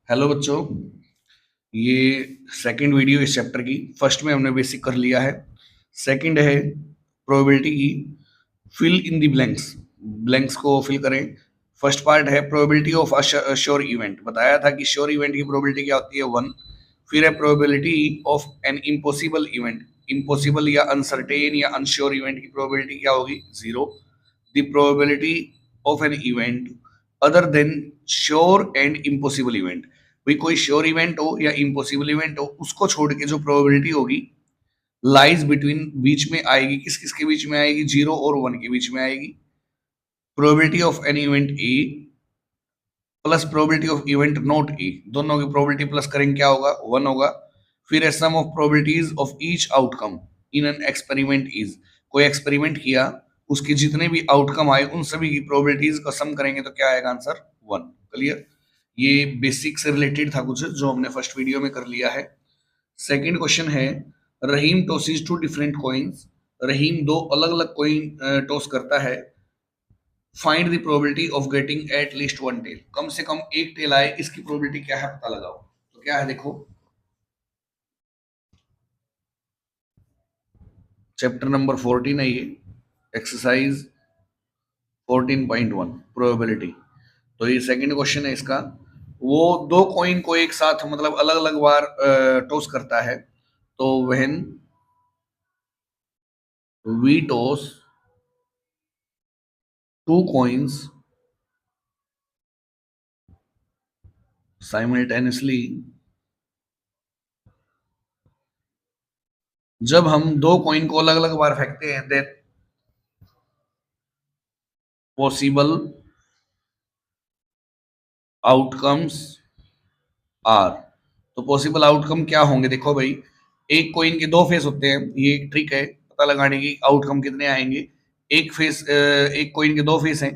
Hello बच्चों, ये second video इस चैप्टर की। फर्स्ट में हमने बेसिक कर लिया है। सेकंड है प्रोबेबिलिटी की fill in the blanks. Blanks को फिल करें। फर्स्ट पार्ट है probability of a sure event. बताया था कि श्योर इवेंट की प्रोबेबिलिटी क्या होती है, 1। फिर है probability of an impossible event. Impossible या अनसर्टेन या अनश्योर इवेंट की प्रोबेबिलिटी क्या होगी, 0। The probability of an event other than sure and impossible event. भाई कोई श्योर इवेंट हो या इम्पॉसिबल इवेंट हो, उसको छोड़ के जो प्रोबेबिलिटी होगी लाइज बिटवीन, बीच में आएगी। किस किस के बीच में आएगी, 0 और 1 के बीच में आएगी। Probability of an event A plus probability of event not a, दोनों की प्रोबेबिलिटी प्लस करेंगे क्या होगा, 1 होगा। फिर है sum of probabilities of each outcome in an experiment is. कोई एक्सपेरिमेंट किया, उसके जितने भी आउटकम आए उन सभी की प्रोबेबिलिटीज का सम करेंगे तो क्या आएगा, आंसर 1। क्लियर। ये बेसिक से रिलेटेड था कुछ जो हमने फर्स्ट वीडियो में कर लिया है। सेकंड क्वेश्चन है Rahim tosses two different coins. Rahim दो अलग अलग कॉइन टॉस करता है। Find the probability of getting at least one tail. कम से कम एक टेल आए, इसकी प्रोबेबिलिटी क्या है पता लगाओ। तो क्या है देखो, चैप्टर नंबर 14 है ये, एक्सरसाइज 14.1 प्रोबेबिलिटी। तो ये सेकंड क्वेश्चन है इसका। वो दो कॉइन को एक साथ मतलब अलग अलग बार टॉस करता है। तो when we toss two coins simultaneously, जब हम दो कॉइन को अलग अलग बार फेंकते हैं, देन पॉसिबल आउटकम्स आर। तो पॉसिबल आउटकम क्या होंगे, देखो भाई, एक कॉइन के दो फेस होते हैं। ये एक ट्रिक है पता लगाने की आउटकम कितने आएंगे। एक फेस, एक कॉइन के दो फेस हैं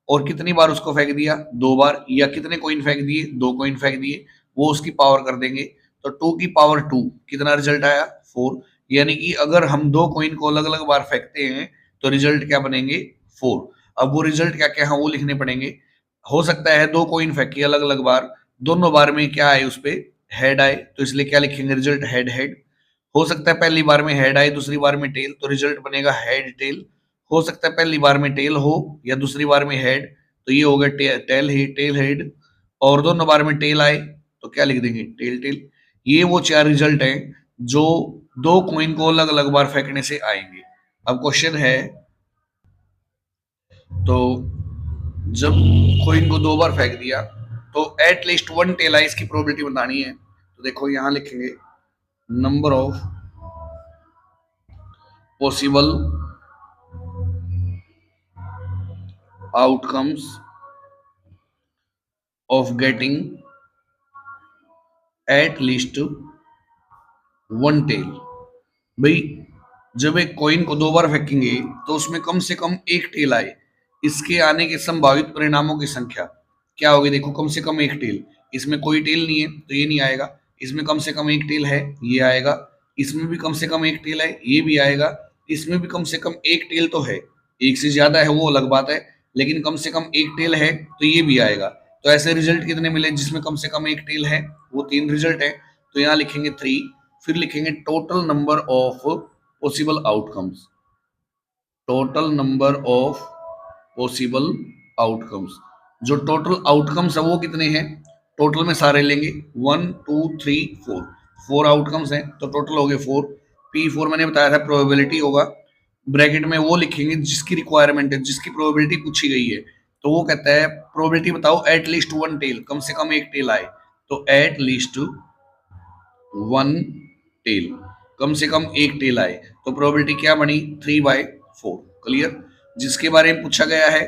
और कितनी बार उसको फेंक दिया, दो बार, या कितने कॉइन फेंक दिए, दो कॉइन फेंक दिए, वो उसकी पावर कर देंगे। तो 2 की पावर 2 कितना रिजल्ट आया, 4। यानी कि अगर हम दो कॉइन को अलग अलग बार फेंकते हैं तो रिजल्ट क्या बनेंगे, 4। अब वो रिजल्ट क्या क्या है वो लिखने पड़ेंगे। हो सकता है दो कॉइन फेंकी अलग अलग बार, दोनों बार में क्या आए उस पे, हेड आए, तो इसलिए क्या लिखेंगे, रिजल्ट हेड हेड। हो सकता है पहली बार में हेड आए दूसरी बार में टेल, तो रिजल्ट बनेगा हेड टेल। हो सकता है पहली बार में टेल हो या दूसरी बार में हेड, तो ये हो गया टेल हेड। और दोनों बार में टेल आए तो क्या लिख देंगे, टेल टेल। ये वो चार रिजल्ट हैं जो दो कॉइन को अलग अलग बार फेंकने से आएंगे। अब क्वेश्चन है, तो जब कॉइन को दो बार फेंक दिया तो एट लीस्ट वन टेल आई, इसकी प्रोबेबिलिटी बतानी है। तो देखो यहां लिखेंगे number of possible outcomes of getting at least one tail. भाई जब एक कॉइन को दो बार फेंकेंगे तो उसमें कम से कम एक टेल आए, इसके आने के संभावित परिणामों की संख्या क्या होगी। देखो कम से कम एक टेल, इसमें कोई टेल नहीं है तो ये नहीं आएगा। इसमें कम से कम एक टेल है, ये आएगा। इसमें भी कम से कम एक टेल है, ये भी आएगा। इसमें भी कम से कम एक टेल तो है, एक से ज्यादा है वो अलग बात है, लेकिन कम से कम एक टेल है तो ये भी आएगा। तो ऐसे रिजल्ट कितने मिले जिसमें कम से कम एक टेल है, वो 3 रिजल्ट है। तो यहाँ लिखेंगे 3। फिर लिखेंगे total number of possible outcomes. Total number of possible outcomes, जो टोटल आउटकम्स है वो कितने हैं, टोटल में सारे लेंगे, 1 2 3 4, 4 आउटकम्स हैं तो टोटल हो गए 4। P4 मैंने बताया था प्रोबेबिलिटी होगा। ब्रैकेट में वो लिखेंगे जिसकी रिक्वायरमेंट है, जिसकी प्रोबेबिलिटी पूछी गई है। तो वो कहता है प्रोबेबिलिटी बताओ एट लीस्ट वन टेल, कम से कम एक टेल आए। तो एट लीस्ट वन टेल, कम से कम एक टेल आए, तो प्रोबेबिलिटी क्या बनी, 3/4। क्लियर। जिसके बारे में पूछा गया है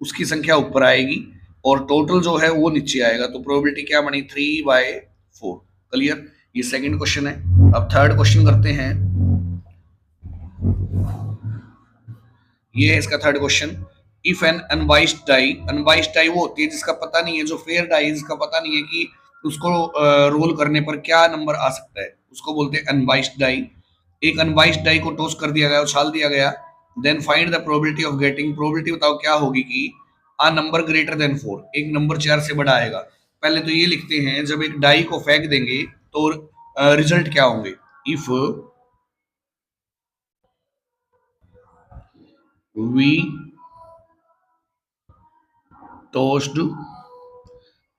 उसकी संख्या ऊपर आएगी और टोटल जो है वो नीचे आएगा, तो प्रोबेबिलिटी क्या बनी, 3/4। क्लियर। ये सेकंड क्वेश्चन है। अब थर्ड क्वेश्चन करते हैं। ये है इसका third question. If an unbiased die, unbiased die वो होती है जिसका पता नहीं है, जो फेयर डाई है जिसका पता नहीं है कि उसको रोल करने पर क्या नंबर आ सकता है, उसको बोलते हैं अनवाइस्ड डाई। एक अनवाइस्ड डाई को टॉस कर दिया गया, उछाल दिया गया। Then find the probability of getting, probability बताओ क्या होगी कि आ नंबर ग्रेटर देन 4, एक नंबर 4 से बड़ा आएगा। पहले तो ये लिखते हैं, जब एक डाई को फेंक देंगे तो रिजल्ट क्या होंगे। If we tossed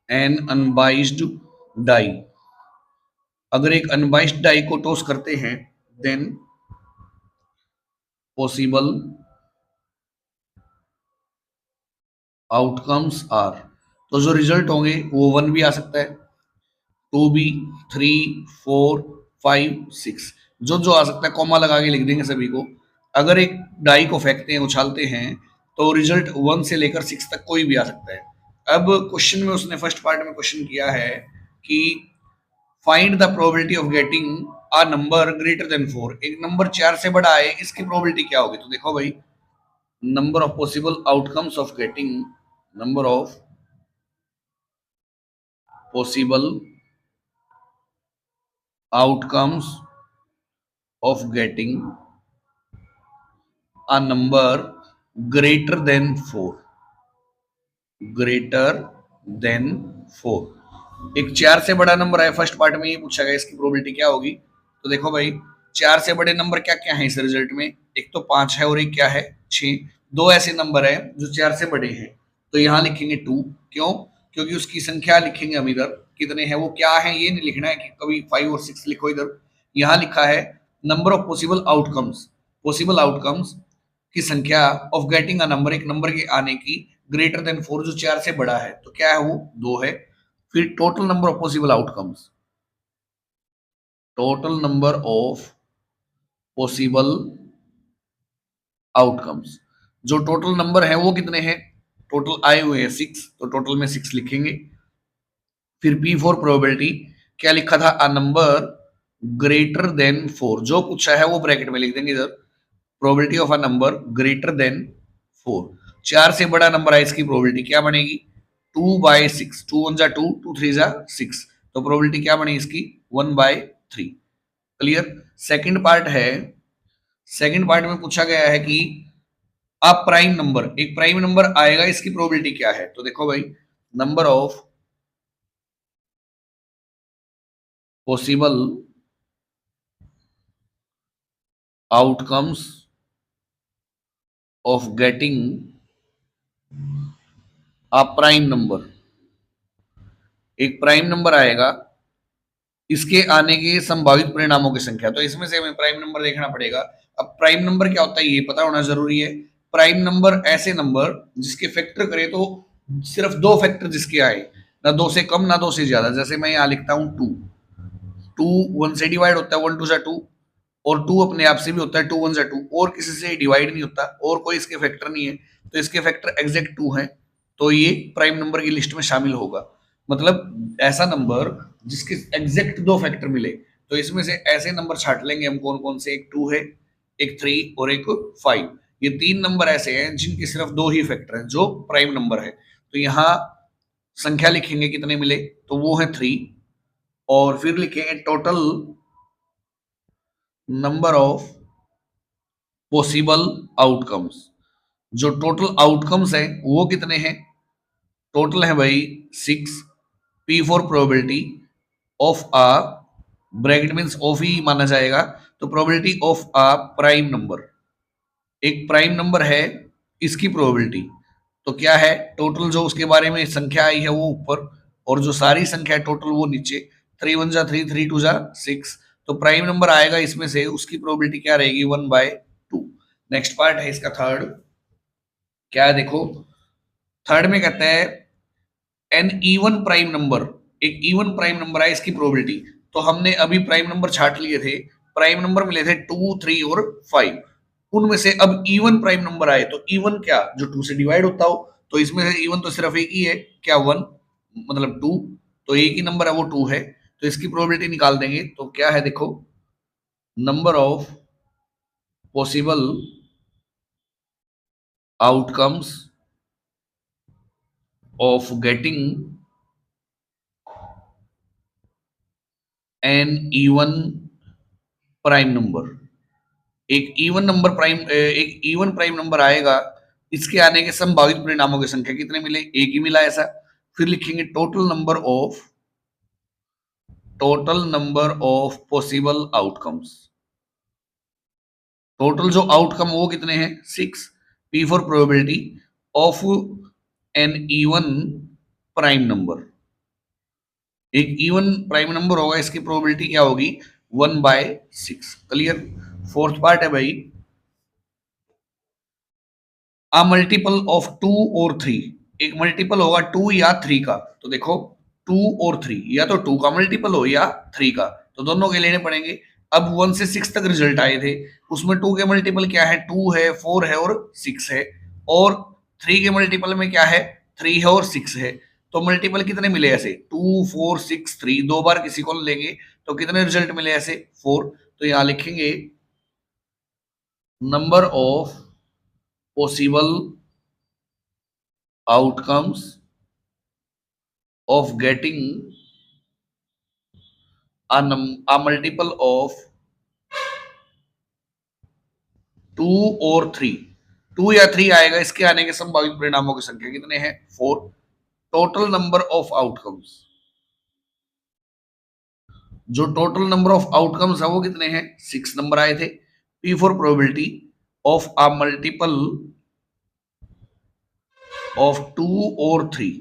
an unbiased die, अगर एक अनबाइस्ड डाई को टॉस करते हैं, देन पॉसिबल आउटकम्स आर, तो जो रिजल्ट होंगे वो 1 भी आ सकता है, 2 भी, 3, 4, 5, 6, जो जो आ सकता है कॉमा लगा के लिख देंगे सभी को। अगर एक डाई को फेंकते हैं, उछालते हैं, तो रिजल्ट 1 से लेकर 6 तक कोई भी आ सकता है। अब क्वेश्चन में उसने फर्स्ट पार्ट में क्वेश्चन किया है कि find the probability of getting a number greater than 4, एक नंबर 4 से बड़ा है, इसकी प्रोबेबिलिटी क्या होगी। तो देखो भाई, number of possible outcomes of getting, number of possible outcomes of getting a number greater than 4, greater than 4, एक 4 से बड़ा नंबर है, फर्स्ट पार्ट में ये पूछा गया इसकी प्रोबेबिलिटी क्या होगी। तो देखो भाई, 4 से बड़े नंबर क्या क्या है इस रिजल्ट में, एक तो 5 है और एक क्या है 6, दो ऐसे नंबर है जो 4 से बड़े हैं, तो यहाँ लिखेंगे 2, क्यों, क्योंकि उसकी संख्या लिखेंगे हम इधर, कितने हैं वो क्या है ये नहीं लिखना है कि कभी 5 और 6 लिखो इधर, यहाँ लिखा है number of possible outcomes, possible outcomes की संख्या ऑफ गेटिंग अ नंबर, एक नंबर के आने की, ग्रेटर देन 4 जो 4 से बड़ा है, तो क्या है वो 2 है। फिर total number of possible outcomes, total number of possible outcomes, जो टोटल नंबर है वो कितने हैं, टोटल आए हुए हैं 6, तो टोटल में 6 लिखेंगे। फिर पी फॉर प्रोबेबिलिटी, क्या लिखा था, अ नंबर ग्रेटर देन 4, जो पूछा है वो ब्रैकेट में लिख देंगे इधर, probability of a number greater than 4, 4 से बड़ा नंबर है, इसकी प्रोबेबिलिटी क्या बनेगी, 2/6, 2 1 जा 2, 2 3 जा 6, तो प्रोबेबिलिटी क्या बनी इसकी 1/3। क्लियर। सेकंड पार्ट है, सेकंड पार्ट में पूछा गया है कि आप प्राइम नंबर, एक प्राइम नंबर आएगा, इसकी प्रोबेबिलिटी क्या है। तो देखो भाई, number of possible outcomes of getting a prime number, एक प्राइम नंबर आएगा, इसके आने के संभावित परिणामों की संख्या, तो इसमें से हमें प्राइम नंबर देखना पड़ेगा। अब प्राइम नंबर क्या होता है ये पता होना जरूरी है। प्राइम नंबर ऐसे नंबर जिसके फैक्टर करें तो सिर्फ 2 फैक्टर जिसके आए, ना 2 से कम ना 2 से ज्यादा, जैसे मैं यहाँ लिखता हूँ 2, 2 1 से डिवाइड होता है, 1 2 जा 2, और 2 अपने आप से भी होता है, 2 1 जा 2, और किसी से डिवाइड नहीं होता, और कोई इसके फैक्टर नहीं है, तो इसके फैक्टर एग्जैक्ट 2 है, तो ये प्राइम नंबर की लिस्ट में शामिल होगा। मतलब ऐसा नंबर जिसके एग्जैक्ट 2 फैक्टर मिले, तो इसमें से ऐसे नंबर छाट लेंगे हम कौन कौन से, एक 2 है, एक 3 और एक 5, ये 3 नंबर ऐसे हैं जिनके सिर्फ 2 ही फैक्टर हैं जो प्राइम नंबर है। तो यहाँ संख्या लिखेंगे कितने मिले, तो वो है 3, और फिर लिखेंगे total number of possible outcomes, जो टोटल आउटकम्स है वो कितने हैं, टोटल है भाई 6, P for probability of a, bracket means of ही माना जाएगा, तो probability of a prime number, एक प्राइम नंबर है इसकी प्रोबेबिलिटी, तो क्या है टोटल जो उसके बारे में संख्या आई है वो ऊपर, और जो सारी संख्या है टोटल वो नीचे, 3 1 जा 3, 3 2 जा 6, तो प्राइम नंबर आएगा इसमें से, उसकी प्रोबेबिलिटी क्या रहेगी 1/2। नेक्स्ट पार्ट है इसका थर्ड, क्या है देखो, थर्ड में कहता है एन इवन प्राइम नंबर, एक इवन प्राइम नंबर है इसकी प्रोबेबिलिटी, तो हमने अभी प्राइम नंबर छाट लिए थे, प्राइम नंबर मिले थे 2 3 और 5, उनमें से अब इवन प्राइम नंबर आए, तो इवन क्या, जो 2 से डिवाइड होता हो, तो इसमें से इवन तो सिर्फ एक ही है, क्या 1, मतलब 2, तो एक ही नंबर है वो 2 है, तो इसकी प्रोबेबिलिटी निकाल देंगे, तो क्या है देखो, number of possible outcomes of getting an even prime number, एक इवन प्राइम नंबर आएगा, इसके आने के संभावित परिणामों की संख्या कितने मिले, एक ही मिला ऐसा, फिर लिखेंगे total number of possible outcomes. Total जो आउटकम वो कितने हैं? 6। P for probability of an even prime number. एक इवन प्राइम नंबर होगा, इसकी प्रोबेबिलिटी क्या होगी? 1/6। क्लियर। फोर्थ पार्ट है भाई, अ मल्टीपल ऑफ 2 और 3। एक मल्टीपल होगा 2 या 3 का। तो देखो 2 और 3, या तो 2 का मल्टीपल हो या 3 का, तो दोनों के लेने पड़ेंगे। अब 1 से 6 तक रिजल्ट आए थे, उसमें 2 के मल्टीपल क्या है? 2 है, 4 है और 6 है। और 3 के मल्टीपल में क्या है? 3 है और 6 है। तो मल्टीपल कितने मिले ऐसे? 2 4 6 3। दो बार किसी को लेंगे तो कितने रिजल्ट मिले ऐसे? 4। तो यहां लिखेंगे number of possible outcomes of getting a multiple of 2 और 3। 2 या 3 आएगा, इसके आने के संभावित परिणामों की संख्या कितने हैं? 4। टोटल नंबर ऑफ आउटकम्स, जो टोटल नंबर ऑफ आउटकम्स है वो कितने हैं? 6 नंबर आए थे। P for probability of a multiple of 2 और 3।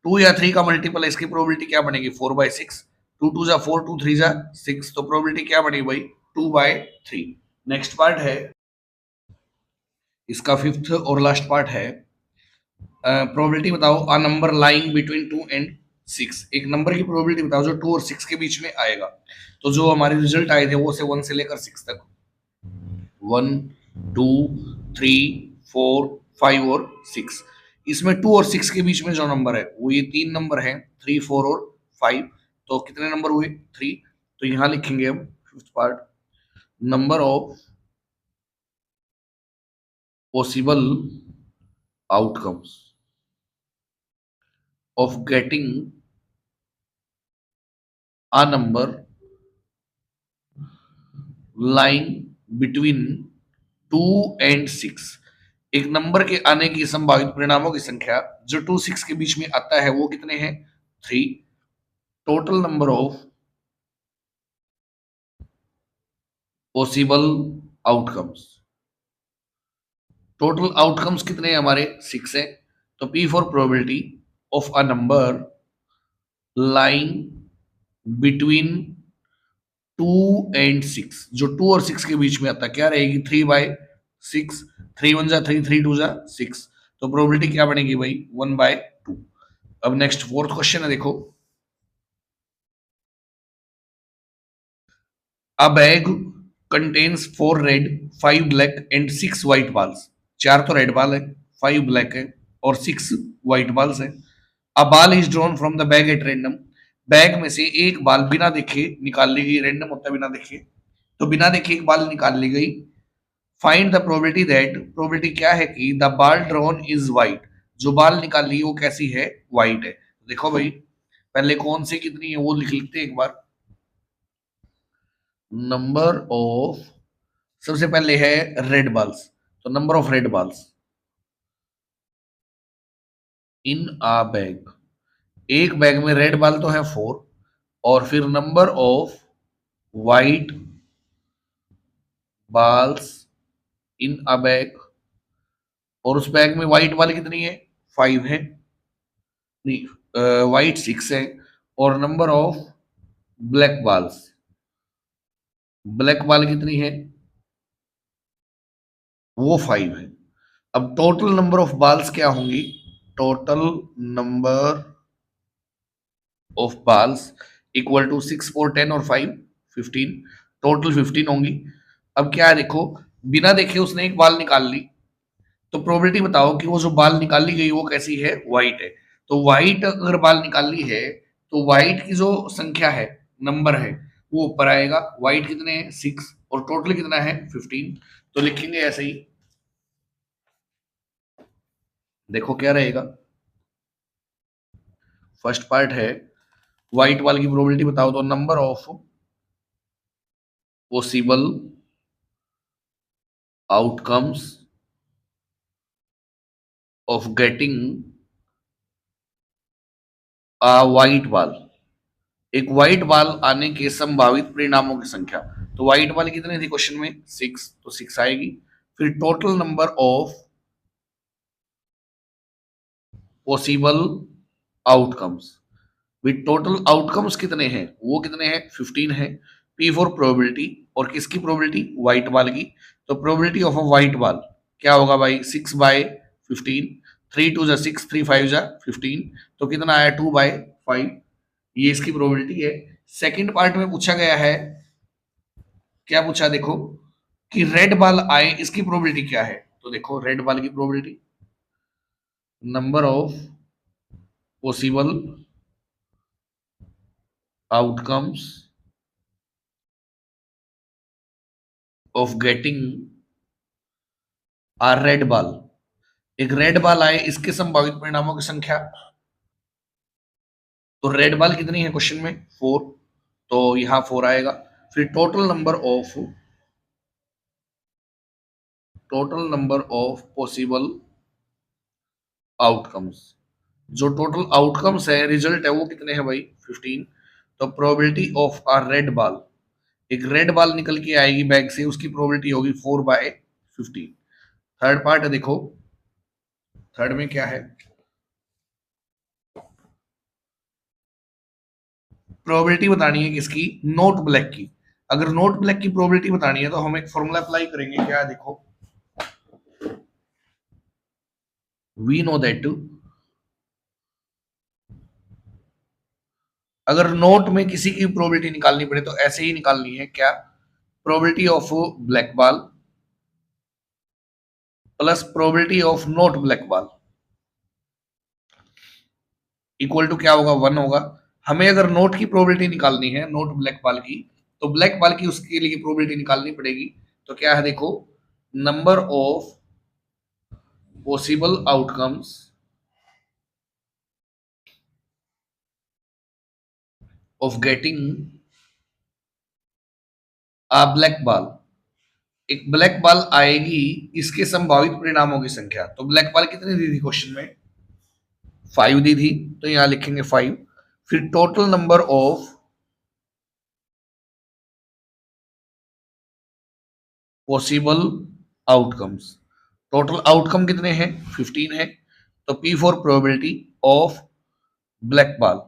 2 या 3 का मल्टीपल है, इसकी प्रोबेबिलिटी क्या बनेगी? 4/6। 2 2 जा 4, 2 3 जा 6, तो प्रोबेबिलिटी क्या बनेगी भाई? 2/3। नेक्स्ट पार्ट है इसका, फिफ्थ और लास्ट पार्ट है, प्रोबेबिलिटी बताओ a number lying between 2 and 6। एक नंबर की प्रोबेबिलिटी बताओ जो 2 और 6 के बीच में आएगा। तो जो हमारे रिजल्ट आए थे वो से 1 से लेकर 6 तक, 1 2 3 4 5 और 6। इसमें 2 और 6 के बीच में जो नंबर है वो ये 3 नंबर है, 3 4 और 5। तो कितने नंबर हुए? 3। तो यहां लिखेंगे हम fifth part, number of possible outcomes of getting a number lying between 2 and 6। एक नंबर के आने की संभावित परिणामों की संख्या जो 2 6 के बीच में आता है वो कितने हैं? 3। Total number of possible outcomes, total outcomes कितने हैं हमारे? 6 है। तो P for probability of a number lying between 2 and 6, जो 2 और 6 के बीच में आता है क्या रहेगी? 3/6। 3 1 जा 3, 3 2 जा 6। तो प्रोबेबिलिटी क्या बनेगी भाई? 1/2। अब नेक्स्ट फोर्थ क्वेश्चन है, देखो, a bag contains 4 red 5 black and 6 white balls. 4 तो रेड बाल है, 5 ब्लैक है और 6 वाइट बाल्स है। अ बाल is drawn from the bag at random. Bag में से एक बाल बिना देखे निकाल ली गई, रैंडम होता है बिना देखे, तो बिना देखे एक बाल निकाल ली गई। Find the probability that, probability क्या है कि द बाल ड्रॉन इज वाइट, जो बाल निकाल ली वो कैसी है? वाइट है। देखो भाई, पहले कौन सी कितनी है वो लिख लेते हैं एक बार। नंबर ऑफ, सबसे पहले है रेड बाल्स, तो number of red balls in a bag. एक बैग में रेड बाल तो है 4, और फिर number of white balls in a bag, और उस बैग में व्हाइट बाल कितनी है? 5 है। नहीं, व्हाइट 6 है। और नंबर ऑफ ब्लैक बाल्स, ब्लैक बाल कितनी है? वो 5 है। अब टोटल नंबर ऑफ बाल्स क्या होंगी? Total number of balls equal to 6 4 10 और 5 15। टोटल 15 होंगी। अब क्या है, देखो, बिना देखे उसने एक बाल निकाल ली, तो प्रोबेबिलिटी बताओ कि वो जो बाल निकाली गई वो कैसी है? व्हाइट है। तो व्हाइट अगर बाल निकाली है तो व्हाइट की जो संख्या है, नंबर है, वो ऊपर आएगा। व्हाइट कितने हैं? 6, और टोटल कितना है? 15। तो लिखेंगे ऐसे ही, देखो क्या रहेगा। फर्स्ट पार्ट है व्हाइट वाल की प्रोबेबिलिटी बताओ, तो number of possible outcomes of getting white ball, एक व्हाइट बॉल आने के संभावित परिणामों की संख्या। तो व्हाइट बॉल कितनी थी क्वेश्चन में? 6, तो 6 आएगी। फिर total number of possible outcomes, with total outcomes कितने हैं? वो कितने हैं? 15 है। पी फॉर प्रोबेबिलिटी, और किसकी प्रोबेबिलिटी? व्हाइट बॉल की। तो probability of a white ball क्या होगा भाई? 6/15, 3 2 जा 6, 3 5 जा 15, तो कितना आया? 2/5। ये इसकी प्रोबेबिलिटी है। सेकंड पार्ट में पूछा गया है, क्या पूछा देखो, कि रेड बॉल आए, इसकी प्रोबेबिलिटी क्या है? तो देखो रेड बॉल की probability, number of possible outcomes of getting a red ball, एक रेड बॉल आए, इसके संभावित परिणामों की संख्या। तो रेड बॉल कितनी है क्वेश्चन में? 4, तो यहां 4 आएगा। फिर total number of possible outcomes, जो टोटल आउटकम्स है, रिजल्ट है, वो कितने हैं भाई? 15। तो probability of a red ball, एक रेड बॉल निकल के आएगी बैग से, उसकी प्रोबेबिलिटी होगी 4/15। थर्ड पार्ट है देखो, थर्ड में क्या है? प्रोबेबिलिटी बतानी है किसकी? नोट ब्लैक की। अगर नोट ब्लैक की प्रोबेबिलिटी बतानी है तो हम एक फॉर्मूला अप्लाई करेंगे, क्या है देखो, वी नो दैट अगर नोट में किसी की प्रोबेबिलिटी निकालनी पड़े तो ऐसे ही निकालनी है, क्या? Probability of black ball plus probability of not black ball equal to क्या होगा? 1 होगा। हमें अगर नोट की प्रोबेबिलिटी निकालनी है, नोट ब्लैक बॉल की, तो ब्लैक बॉल की उसके लिए प्रोबेबिलिटी निकालनी पड़ेगी। तो क्या है देखो, number of possible outcomes of getting a black ball, एक ब्लैक बॉल आएगी, इसके संभावित परिणामों की संख्या। तो ब्लैक बॉल कितनी दी थी क्वेश्चन में? 5 दी थी, तो यहां लिखेंगे 5। फिर total number of possible outcomes, total outcome कितने हैं? 15 है। तो P for probability of black ball,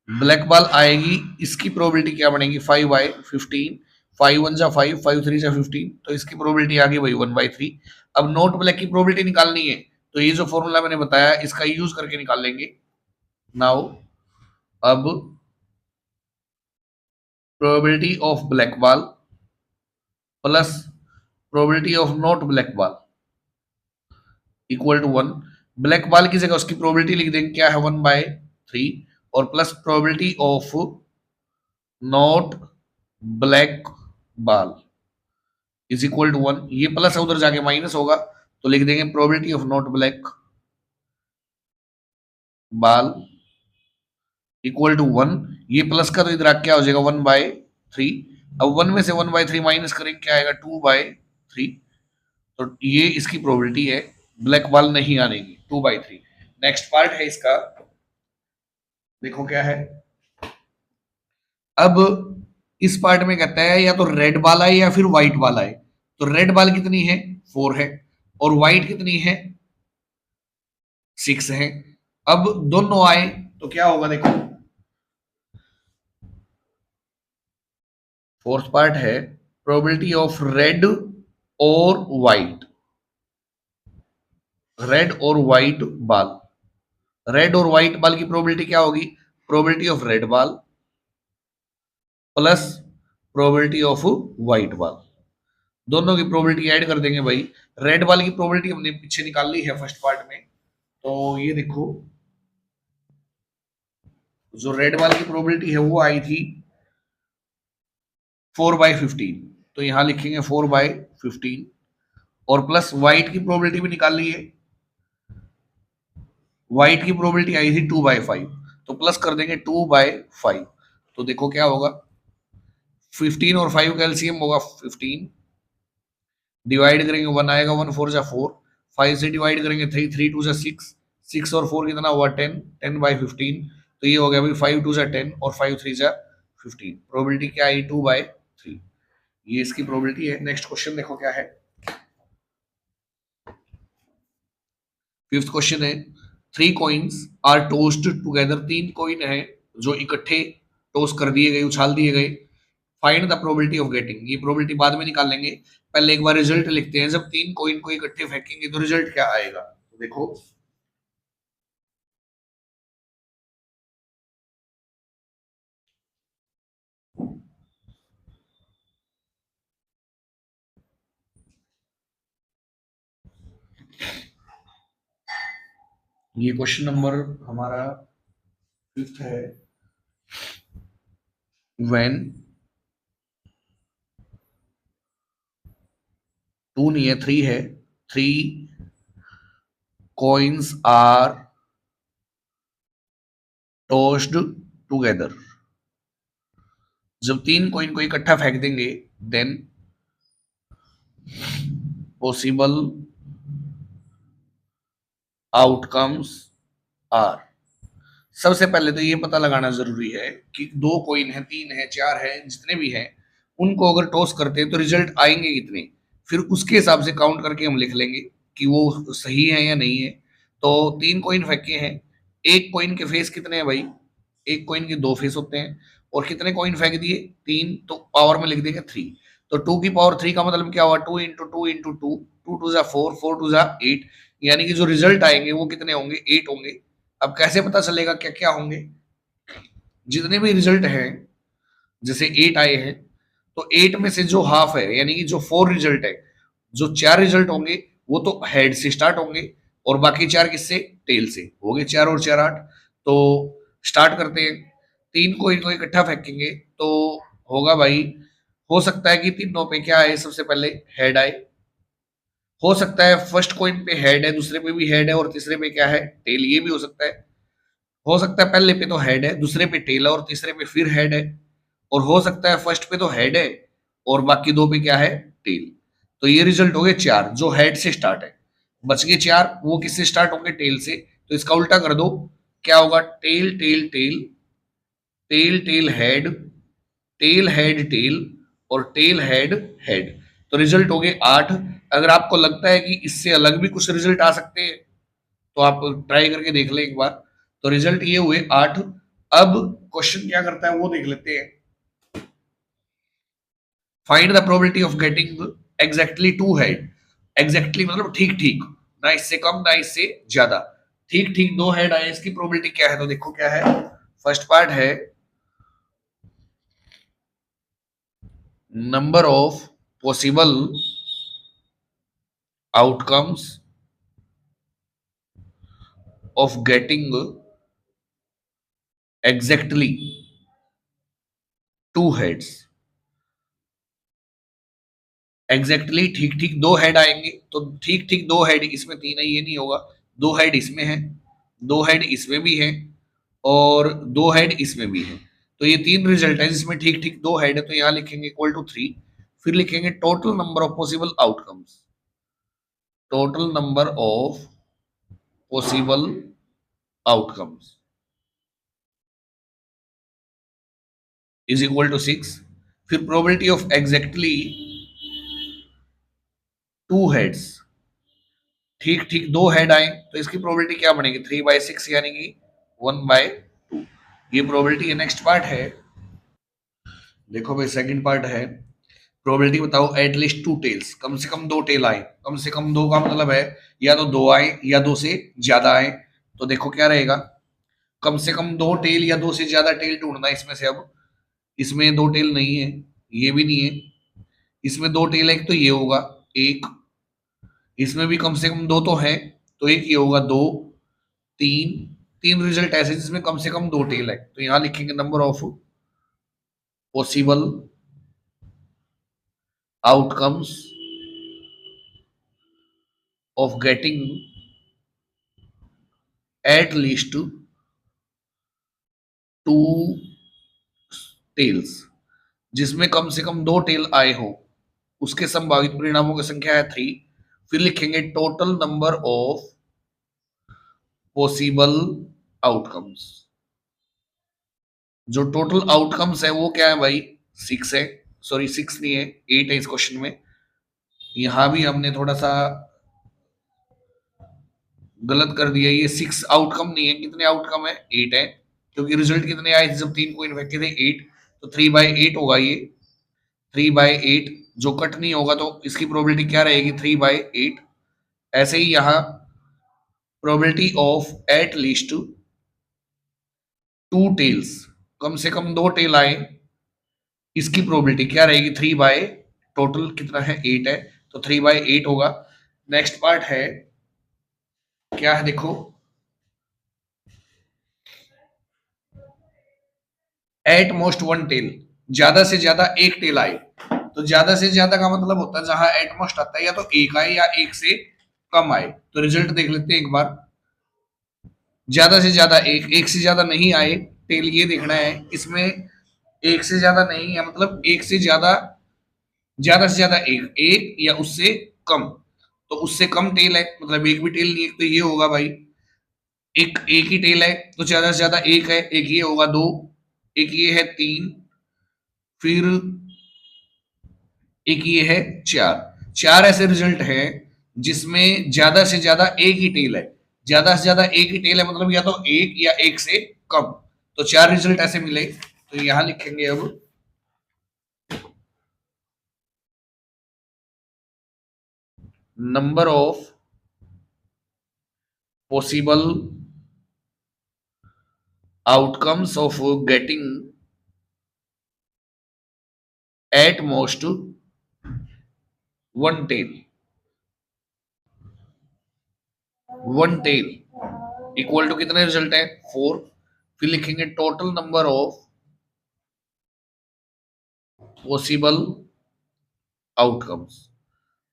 black ball आएगी, इसकी प्रोबेबिलिटी क्या बनेगी? 5/15, 5 1 जा 5, 5 3 जा 15, तो इसकी प्रोबेबिलिटी आ गई भाई 1/3। अब नोट ब्लैक की प्रोबेबिलिटी निकालनी है, तो ये जो फॉर्मूला मैंने बताया इसका यूज करके निकाल लेंगे। नाउ अब probability of black ball plus probability of not black ball equal to 1। Black ball की जगह उसकी प्रोबेबिलिटी लिख देंगे, क्या है? 1/3, और plus probability of not black ball is equal to 1। ये प्लस है, उधर जाके माइनस होगा, तो लिख देंगे probability of not black ball equal to 1। ये प्लस का तो इधर क्या हो जाएगा? 1/3। अब 1 में से 1/3 माइनस करेंगे, क्या आएगा? 2/3। तो ये इसकी प्रोबेबिलिटी है ब्लैक बॉल नहीं आने की, 2/3। नेक्स्ट पार्ट है इसका, देखो क्या है। अब इस पार्ट में कहता है या तो रेड बॉल आए या फिर व्हाइट बॉल आए। तो रेड बॉल कितनी है? 4 है। और व्हाइट कितनी है? 6 है। अब दोनों आए तो क्या होगा देखो, फोर्थ पार्ट है प्रोबेबिलिटी ऑफ रेड और व्हाइट, रेड और व्हाइट बॉल, रेड और व्हाइट बॉल की प्रोबेबिलिटी क्या होगी? Probability of red ball plus probability of white ball, दोनों की प्रोबेबिलिटी ऐड कर देंगे भाई। रेड बॉल की प्रोबेबिलिटी हमने पीछे निकाल ली है फर्स्ट पार्ट में, तो ये देखो, जो रेड बॉल की प्रोबेबिलिटी है वो आई थी 4/15, तो यहां लिखेंगे 4/15, और प्लस व्हाइट की प्रोबेबिलिटी भी निकाल ली है, व्हाइट की प्रोबेबिलिटी आई थी 2/5, तो प्लस कर देंगे 2/5। तो देखो क्या होगा, 15 और 5 का एलसीएम होगा 15, डिवाइड करेंगे 1 आएगा, 1 4 जा 4, 5 से डिवाइड करेंगे 3, 3 2 जा 6, 6 और 4 कितना हुआ 10, 10/15, तो ये हो गया भाई 5 2 10 और 5 3 15। प्रोबेबिलिटी क्या आई 2/3। ये इसकी प्रोबेबिलिटी है। नेक्स्ट क्वेश्चन देखो क्या है। फिफ्थ क्वेश्चन है, 3 कॉइन्स आर टोस्ड टुगेदर। 3 कॉइन है जो इकट्ठे टोस कर दिए गए, उछाल दिए गए। Find the probability of getting. ये प्रोबेबिलिटी बाद में निकाल लेंगे, पहले एक बार रिजल्ट लिखते हैं। जब 3 कॉइन को इकट्ठे फेंकेंगे तो रिजल्ट क्या आएगा, तो देखो। ये क्वेश्चन नंबर हमारा फिफ्थ है। व्हेन टू नहीं है, 3 है। 3 कॉइन्स आर टोस्ड टुगेदर। जब 3 कॉइन को इकट्ठा फेंक देंगे, देन पॉसिबल आउटकम्स आर। सबसे पहले तो ये पता लगाना जरूरी है कि 2 कॉइन है, 3 है, 4 है, जितने भी हैं उनको अगर टॉस करते हैं तो रिजल्ट आएंगे कितने। फिर उसके हिसाब से काउंट करके हम लिख लेंगे कि वो सही है या नहीं है। तो 3 कॉइन फेंके हैं, एक कॉइन के फेस कितने हैं भाई, एक कॉइन के 2 फेस होते हैं। और कितने कॉइन फेंक दिए, 3, तो पावर में लिख देंगे 3। तो 2 की पावर 3 का मतलब क्या हुआ, 2 × 2 × 2, 2 × 2 = 4, 4 × 2 = 8। यानी कि जो रिजल्ट आएंगे वो कितने होंगे, 8 होंगे। अब कैसे पता चलेगा क्या क्या होंगे, जितने भी रिजल्ट हैं, जैसे 8 आए हैं, तो 8 में से जो हाफ है यानी कि जो 4 रिजल्ट है, जो 4 रिजल्ट होंगे वो तो हेड से स्टार्ट होंगे, और बाकी 4 किससे, टेल से। हो गए 4 और 4 8। तो स्टार्ट करते हैं। 3 को इनको इकट्ठा फेंकेंगे तो होगा भाई, हो सकता है कि तीनों पे क्या आए, सबसे पहले हेड आए। हो सकता है फर्स्ट कॉइन पे हेड है, दूसरे पे भी हेड है, और तीसरे पे क्या है, टेल। ये भी हो सकता है। हो सकता है पहले पे तो हेड है, दूसरे पे टेल है, और तीसरे पे फिर हेड है। और हो सकता है फर्स्ट पे तो हेड है और बाकी 2 पे क्या है, टेल। तो ये रिजल्ट हो गए 4 जो हेड से स्टार्ट है। बच गए 4, वो किससे स्टार्ट होंगे, टेल से। तो इसका उल्टा कर दो, क्या होगा, tail tail tail, tail tail head, tail head tail, और टेल हेड हेड। तो रिजल्ट हो गए 8। अगर आपको लगता है कि इससे अलग भी कुछ रिजल्ट आ सकते हैं तो आप ट्राई करके देख लें एक बार। तो रिजल्ट ये हुए 8। अब क्वेश्चन क्या करता है वो देख लेते हैं। Find the probability of getting exactly 2 head. Exactly मतलब ठीक ठीक, ना इससे कम ना इससे ज्यादा। ठीक ठीक 2 हेड आए, इसकी प्रोबेबिलिटी क्या है, तो देखो क्या है। फर्स्ट पार्ट है number of possible outcomes of getting exactly 2 heads. Exactly ठीक ठीक 2 हेड आएंगे, तो ठीक ठीक 2 हेड, इसमें 3 है ये नहीं होगा। 2 हेड इसमें है, 2 हेड इसमें भी है, और 2 हेड इसमें भी है। तो ये 3 रिजल्ट है जिसमें ठीक ठीक 2 हेड है, तो यहाँ लिखेंगे इक्वल टू 3। फिर लिखेंगे total number of possible outcomes. Total number of possible outcomes is equal to 6। फिर प्रोबेबिलिटी ऑफ एग्जैक्टली 2 हेड्स। ठीक ठीक 2 हेड आए तो इसकी प्रोबेबिलिटी क्या बनेगी, 3/6 यानी कि 1/2। ये प्रोबेबिलिटी है। नेक्स्ट पार्ट है, देखो भाई सेकंड पार्ट है, प्रोबेबिलिटी बताओ एटलीस्ट 2 टेल्स। कम से कम 2 टेल आए। कम से कम 2 का मतलब है या तो 2 आए या 2 से ज्यादा आए। तो देखो क्या रहेगा, कम से कम 2 टेल या 2 से ज्यादा टेल ढूंढना है इसमें से। अब इसमें 2 टेल नहीं है, ये भी नहीं है। इसमें 2 टेल है, एक तो ये होगा एक, इसमें भी कम से कम 2 तो है, तो एक ये होगा 2, 3। 3 रिजल्ट ऐसे जिसमें कम से कम 2 टेल है, तो यहां लिखेंगे number of possible outcomes of getting at least 2 tails. जिसमें कम से कम 2 टेल आए हो उसके संभावित परिणामों की संख्या है 3। फिर लिखेंगे total number of possible outcomes. जो टोटल आउटकम्स है वो क्या है भाई, 6 है। सॉरी 6 नहीं है, 8 है इस क्वेश्चन में। यहां भी हमने थोड़ा सा गलत कर दिया, ये 6 आउटकम नहीं है, कितने आउटकम है, 8 है। क्योंकि रिजल्ट कितने आए थे जब 3 कोइन फेंके थे, 8। तो 3/8 होगा ये, 3/8। जो कट नहीं होगा तो इसकी प्रोबेबिलिटी क्या रहेगी, 3/8। ऐसे ही यहाँ probability of at least 2 tails, कम से कम 2 टेल आए, इसकी प्रोबेबिलिटी क्या रहेगी, 3/, टोटल कितना है, 8 है, तो 3/8 होगा। नेक्स्ट पार्ट है, क्या है देखो, एट मोस्ट 1 टेल, ज्यादा से ज्यादा एक टेल आए। तो ज्यादा से ज्यादा का मतलब होता है जहां एट मोस्ट आता है या तो एक आए या एक से कम आए। तो रिजल्ट देख लेते हैं एक बार। ज्यादा से ज्यादा एक, एक से ज्यादा नहीं आए टेल, ये देखना है। इसमें एक से ज्यादा नहीं है, मतलब एक से ज्यादा से ज्यादा एक, एक या उससे कम। तो उससे कम टेल है, मतलब एक भी टेल नहीं है, तो ये होगा भाई, एक ही टेल है, तो ज्यादा से ज्यादा एक है, एक ये होगा 2, एक ये है 3, फिर एक ये है 4। 4 ऐसे रिजल्ट हैं जिसमें ज्यादा से ज्यादा एक ही टेल है। ज्यादा से ज्यादा एक ही टेल है, मतलब या तो एक या एक से कम। तो 4 रिजल्ट ऐसे मिले। तो यहां लिखेंगे अब, number of possible outcomes of getting at most 1 tail, 1 tail equal to कितने रिजल्ट है, 4। फिर लिखेंगे total number of possible outcomes.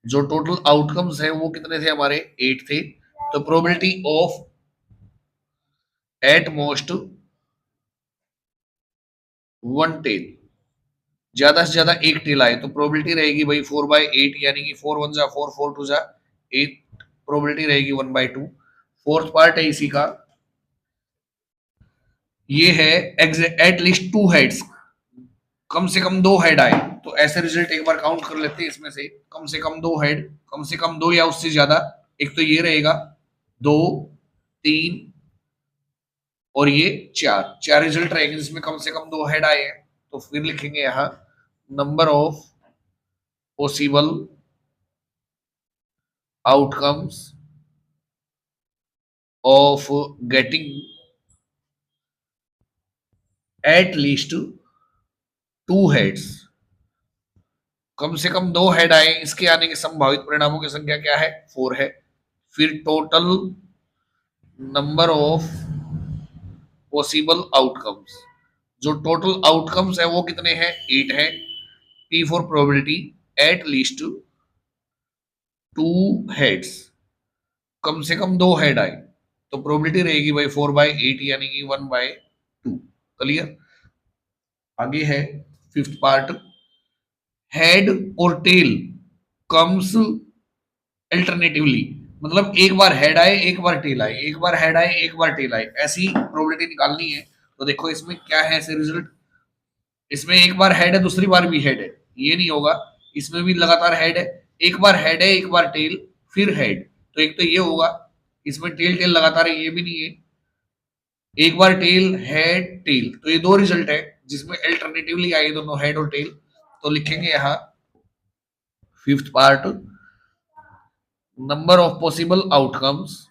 जो टोटल आउटकम्स है वो कितने थे हमारे, 8 थे। तो probability of at most 1 tail, ज्यादा से ज्यादा एक टेल आए, तो प्रोबेबिलिटी रहेगी भाई 4/8, यानी कि 4 1 जा 4, 4 2 जा 8, प्रोबेबिलिटी रहेगी 1/2। फोर्थ पार्ट है इसी का, ये है एट लीस्ट 2 हेड्स, कम से कम 2 हेड आए। तो ऐसे रिजल्ट एक बार काउंट कर लेते हैं, इसमें से कम से कम 2 हेड, कम से कम 2 या उससे ज्यादा। एक तो ये रहेगा 2, 3 और ये 4, 4 रिजल्ट रहेंगे जिसमें कम से कम 2 हेड आए हैं। तो फिर लिखेंगे यहाँ number of possible outcomes of getting at least 2 heads, कम से कम 2 हेड आए, इसके आने के संभावित परिणामों की संख्या क्या है, 4 है। फिर total number of possible outcomes, जो टोटल आउटकम्स है वो कितने हैं, 8 है। P for probability at least 2 heads, कम से कम 2 हेड आए, तो प्रोबेबिलिटी रहेगी भाई 4/8, यानी कि 1/2। क्लियर। आगे है फिफ्थ पार्ट, हेड और टेल कम्स अल्टरनेटिवली, मतलब एक बार हेड आए एक बार टेल आए, एक बार हेड आए एक बार टेल आए, ऐसी प्रोबेबिलिटी निकालनी है। तो देखो इसमें क्या है ऐसे रिजल्ट, इसमें एक बार हेड है दूसरी बार भी हेड है, ये नहीं होगा। इसमें भी लगातार हेड है, एक बार हेड है एक बार टेल फिर हेड, तो एक तो ये होगा। इसमें टेल टेल लगातार है, ये भी नहीं है। एक बार टेल हेड टेल, तो ये 2 रिजल्ट है जिसमें अल्टरनेटिवली आए दोनों हेड और टेल। तो लिखेंगे यहाँ fifth part, number of possible outcomes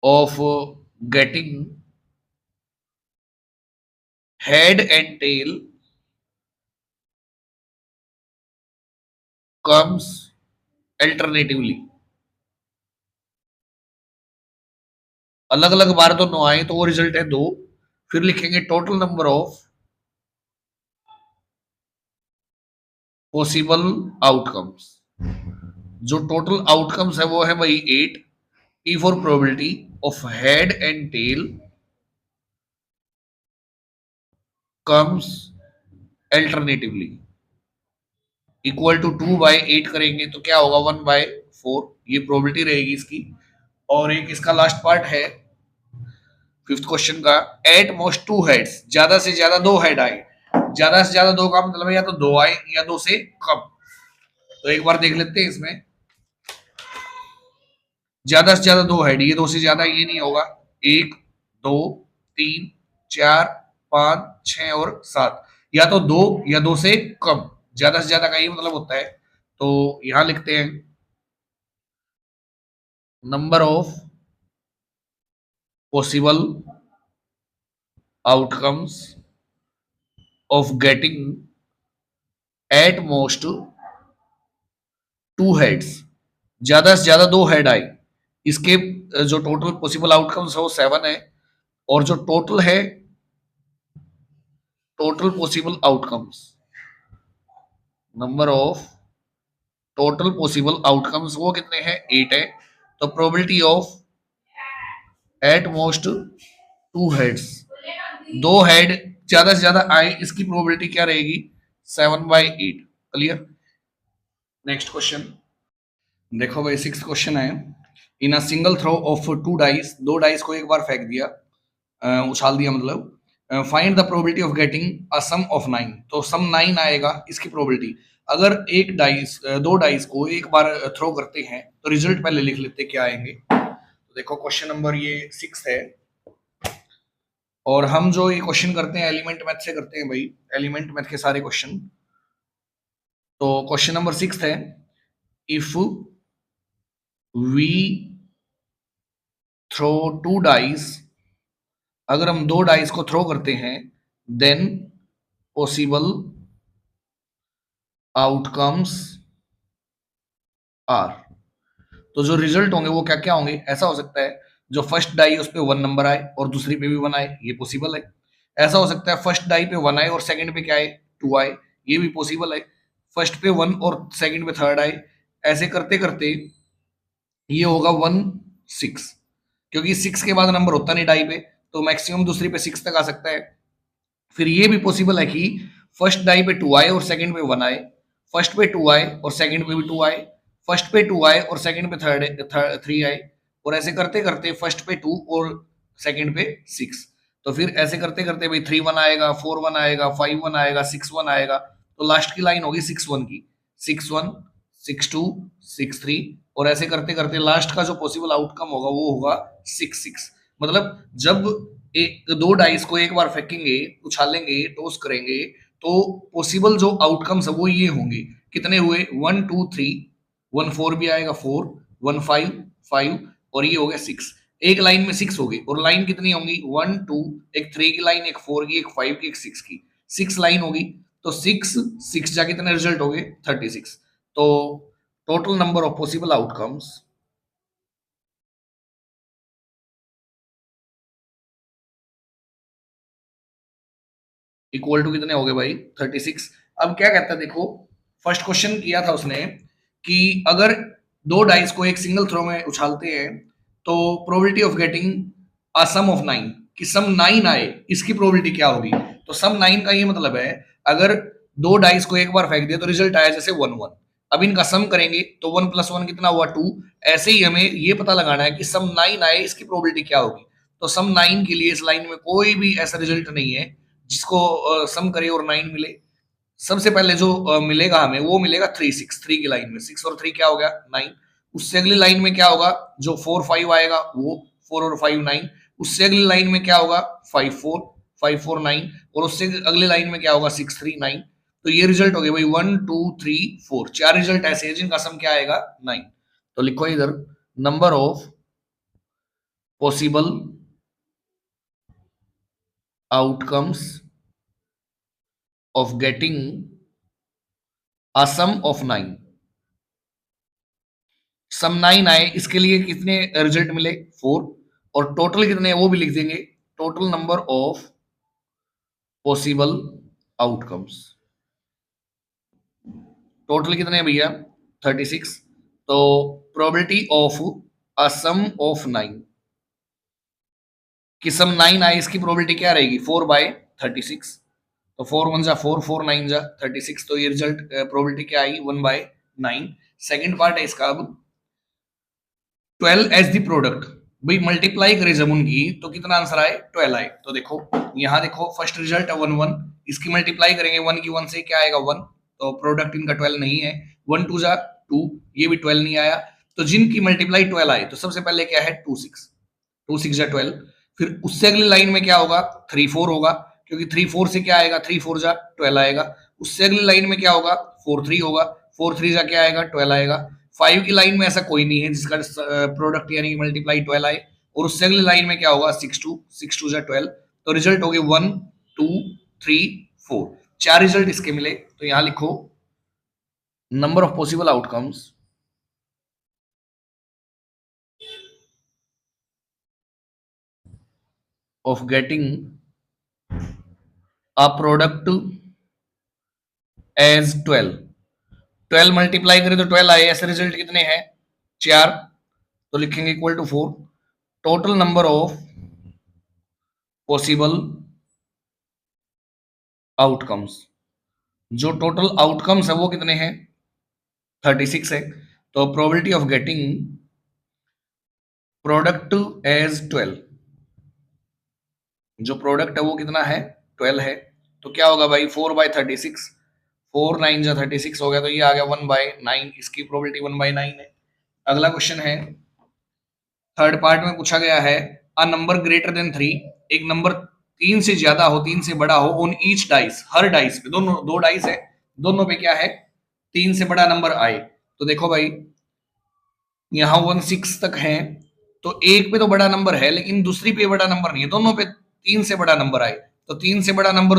of getting head and tail comes alternatively, अलग अलग बार तो 9 आए तो वो रिजल्ट है 2। फिर लिखेंगे total number of possible outcomes, जो टोटल आउटकम्स है वो है भाई 8। E for probability of head and tail comes alternatively, equal to 2/8 करेंगे तो क्या होगा, 1/4। 4, ये प्रोबेबिलिटी रहेगी इसकी। और एक इसका लास्ट पार्ट है फिफ्थ क्वेश्चन का, एट मोस्ट टू हेड्स, ज्यादा से ज्यादा दो हेड आए। ज्यादा से ज्यादा दो का मतलब है या तो दो आए या दो से कम। तो एक बार देख लेते हैं इसमें, ज्यादा से ज्यादा दो हेड, ये दो से ज्यादा ये नहीं होगा। एक, दो, तीन, चार, पांच, छह और सात, या तो दो या दो से कम। ज्यादा से ज्यादा का ये मतलब होता है। तो यहां लिखते हैं number of possible outcomes of getting at most two heads, ज्यादा से ज्यादा दो हेड आए, इसके जो टोटल पॉसिबल आउटकम्स है वो 7 है। और जो टोटल है, total possible outcomes, number of total possible outcomes वो कितने हैं, 8 है। तो probability of at most two heads, दो हेड ज्यादा से ज्यादा आए, इसकी प्रोबेबिलिटी क्या रहेगी, 7/8। क्लियर। नेक्स्ट क्वेश्चन देखो भाई, सिक्स क्वेश्चन है। In a single throw of two dice, दो डाइस को एक बार फेंक दिया, उछाल दिया मतलब। Find the probability of getting a sum of 9, तो सम 9 आएगा इसकी प्रोबेबिलिटी। अगर एक डाइस, दो डाइस को एक बार थ्रो करते हैं तो रिजल्ट पहले लिख लेते क्या आएंगे। तो देखो क्वेश्चन नंबर ये 6 है। और हम जो ये क्वेश्चन करते हैं एलिमेंट मैथ से करते हैं भाई, एलिमेंट मैथ के सारे क्वेश्चन। तो क्वेश्चन नंबर 6 है, if we throw two dice, अगर हम दो डाइस को थ्रो करते हैं, देन पॉसिबल आउटकम्स आर, तो जो रिजल्ट होंगे वो क्या क्या होंगे। ऐसा हो सकता है जो फर्स्ट डाई उस पे 1 नंबर आए और दूसरी पे भी 1 आए, ये पॉसिबल है। ऐसा हो सकता है फर्स्ट डाई पे 1 आए और सेकंड पे क्या आए, 2 आए, ये भी पॉसिबल है। फर्स्ट पे 1 और सेकंड पे 3 आए। ऐसे करते करते ये होगा 1 6, क्योंकि 6 के बाद नंबर होता नहीं डाई पे, तो मैक्सिमम दूसरी पे 6 तक आ सकता है। फिर ये भी पॉसिबल है कि फर्स्ट डाई पे 2 आए और सेकंड पे 1 आए, फर्स्ट पे 2 आए और सेकंड पे भी 2 आए, फर्स्ट पे 2 आए और सेकंड पे 3 आए। और ऐसे करते करते फर्स्ट पे 2 और सेकंड पे 6। तो फिर ऐसे करते करते भाई 3 1 आएगा, 4 1 आएगा, 5 1 आएगा, 6 1 आएगा। तो लास्ट की लाइन होगी 6 1 की, 6 1 6 2 6 3। और ऐसे करते करते लास्ट का जो पॉसिबल आउटकम होगा वो होगा 6 6। मतलब जब एक दो डाइस को एक बार फेंकेंगे, उछालेंगे, टॉस करेंगे, तो पॉसिबल जो आउटकम्स है वो ये होंगे। कितने हुए, 1 2 3, 1 4 भी आएगा 4, 1 5 5, और ये हो गया 6। एक लाइन में 6 हो गई, और लाइन कितनी होंगी, 1 2, एक 3 की लाइन, एक 4 की, एक 5 की, एक 6 की, 6 लाइन होगी। तो 6 6 जा कितने रिजल्ट हो गए, 36। तो total number of possible outcomes equal to कितने हो गए भाई, 36। अब क्या कहता है देखो, फर्स्ट क्वेश्चन किया था उसने कि अगर दो डाइस को एक सिंगल थ्रो में उछालते हैं तो probability of getting a sum of 9, कि सम 9 आए, इसकी प्रोबेबिलिटी क्या होगी। तो सम 9 का ये मतलब है, अगर दो डाइस को एक बार फेंक दिया तो रिजल्ट आया जैसे 1 1। अब इनका सम करेंगे तो 1 + 1 कितना हुआ, 2। ऐसे ही हमें ये पता लगाना है कि सम 9 आए, इसकी प्रोबेबिलिटी क्या होगी। तो सम 9 के लिए इस लाइन में कोई भी ऐसा रिजल्ट नहीं है जिसको सम करे और 9 मिले। सबसे पहले जो मिलेगा हमें वो मिलेगा 3 6, 3 की लाइन में 6 और 3 क्या हो गया, 9। उससे अगली लाइन में क्या होगा, जो 4 5 आएगा वो 4 और 5 9। उससे अगली लाइन में क्या होगा, 5 4, 5 4 9। और उससे अगली लाइन में क्या होगा, 6 3 9। तो ये रिजल्ट हो गया भाई 1 2 3 4, चार रिजल्ट ऐसे हैं जिनका सम क्या आएगा, 9। तो लिखो इधर, number of possible outcomes of getting a sum of 9, सम 9 आए, इसके लिए कितने रिजल्ट मिले, 4। और टोटल कितने वो भी लिख देंगे, total number of possible outcomes, total कितने हैं भैया, 36। तो probability of a sum of 9, कि सम 9 आए, इसकी प्रोबेबिलिटी क्या रहेगी, 4/36। तो 4 1 जा 4, 4 9 जा 36। तो ये रिजल्ट प्रोबेबिलिटी क्या आई, 1/9। सेकंड पार्ट है इसका अब, 12 एज द प्रोडक्ट, भाई मल्टीप्लाई करें जब उनकी तो कितना आंसर आए 12 आए। तो देखो यहाँ देखो फर्स्ट रिजल्ट है 1 1, इसकी मल्टीप्लाई करेंगे 1 की 1 से क्या आएगा 1, तो प्रोडक्ट इनका 12 नहीं है। 1 2 जा 2, ये भी 12 नहीं आया। तो जिनकी मल्टीप्लाई 12 आए तो सबसे पहले क्या है 2 6, 2 6 जा 12। फिर उससे अगली लाइन में क्या होगा 3 4 होगा, क्योंकि 3 4 से क्या आएगा 3 4 जा 12 आएगा। उससे अगली लाइन में क्या होगा 4 3 होगा, 4 3 जा क्या आएगा 12 आएगा। 5 की लाइन में ऐसा कोई नहीं है जिसका प्रोडक्ट यानी कि मल्टीप्लाई 12 आए। और उससे अगली लाइन में क्या होगा 6 2 जा 12। तो रिजल्ट हो गए 1 2 3 4, चार रिजल्ट इसके मिले। तो यहां लिखो number of possible outcomes of getting a product as 12। 12 multiply करें तो 12 आए, ऐसे रिजल्ट कितने हैं 4, तो लिखेंगे equal to 4। Total number of possible outcomes, जो टोटल आउटकम्स है वो कितने हैं 36 है। तो probability of getting product as 12, जो प्रोडक्ट है वो कितना है 12 है। तो क्या होगा भाई 4/36, 4 9 जा 36 हो गया, तो ये आ गया 1/9, इसकी प्रोबेबिलिटी 1/9 है। अगला क्वेश्चन है थर्ड पार्ट में पूछा गया है अ नंबर ग्रेटर देन 3, एक नंबर 3 से ज्यादा हो 3 से बड़ा हो on each dice, her dice पे, दोनों दो डाइस है दोनों पे क्या है 3 से बड़ा नंबर आए। तो देखो भाई यहाँ 1 6 तक है, तो एक पे तो बड़ा नंबर है लेकिन दूसरी पे बड़ा नंबर नहीं है, दोनों पे 3 से बड़ा नंबर आए। तो 3 से बड़ा नंबर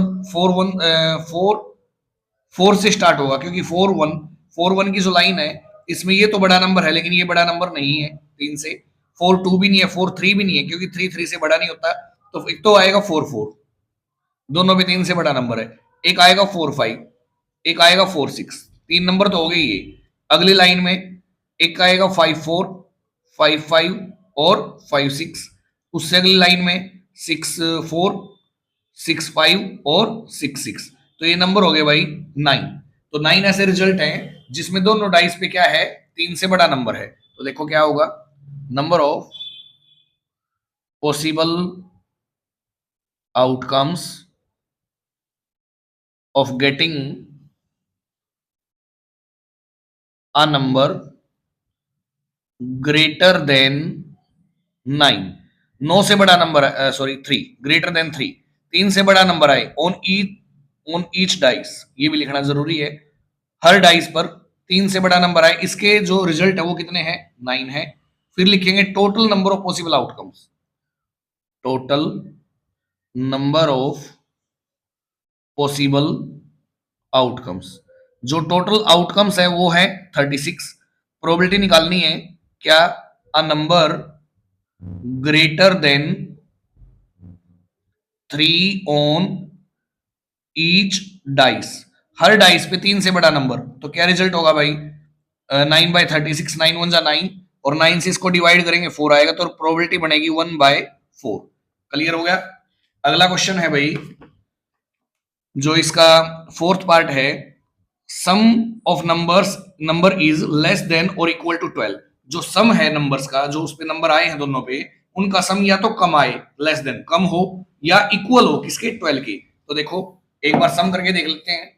4 से स्टार्ट होगा, क्योंकि 4 1 की जो लाइन है इसमें ये तो बड़ा नंबर है लेकिन ये बड़ा नंबर नहीं है 3 से। 4 2 भी नहीं है, 4 3 भी नहीं है, क्योंकि 3 3 से बड़ा नहीं होता। तो एक तो आएगा 4 4, दोनों पे 3 से बड़ा नंबर है। एक आएगा 4 5, एक आएगा 4 6, तीन नंबर तो हो गए ये। अगली लाइन में एक आएगा 5 4 5 5 और 5 6। उससे अगली लाइन में 6 4 6 5 और 6 6। तो ये नंबर हो गए भाई 9। तो 9 ऐसे रिजल्ट हैं जिसमें दोनों डाइस पे क्या है 3 से बड़ा नंबर है। तो देखो क्या होगा number of possible outcomes of getting a number greater than 9, 9 से बड़ा नंबर, सॉरी 3, ग्रेटर देन 3, 3 से बड़ा नंबर आए ऑन ईच डाइस, ये भी लिखना जरूरी है। हर डाइस पर 3 से बड़ा नंबर आए, इसके जो रिजल्ट है वो कितने हैं 9 है। फिर लिखेंगे total number of possible outcomes, total number of possible outcomes, जो टोटल आउटकम्स है वो है 36। प्रोबेबिलिटी निकालनी है क्या a number greater than 3 on each dice, her dice पे 3 से बड़ा नंबर, तो क्या रिजल्ट होगा भाई 9/36, 9 1 जा 9, और 9 से इसको डिवाइड करेंगे 4 आएगा, तो प्रोबेबिलिटी बनेगी 1/4। क्लियर हो गया। अगला क्वेश्चन है भाई जो इसका फोर्थ पार्ट है, sum of numbers number is less than और इक्वल टू 12, जो सम है नंबर्स का, जो उस पे नंबर आए हैं दोनों पे, उनका सम या तो कम आए लेस देन कम हो, या इक्वल हो किसके 12 के। तो देखो एक बार सम करके देख लेते हैं।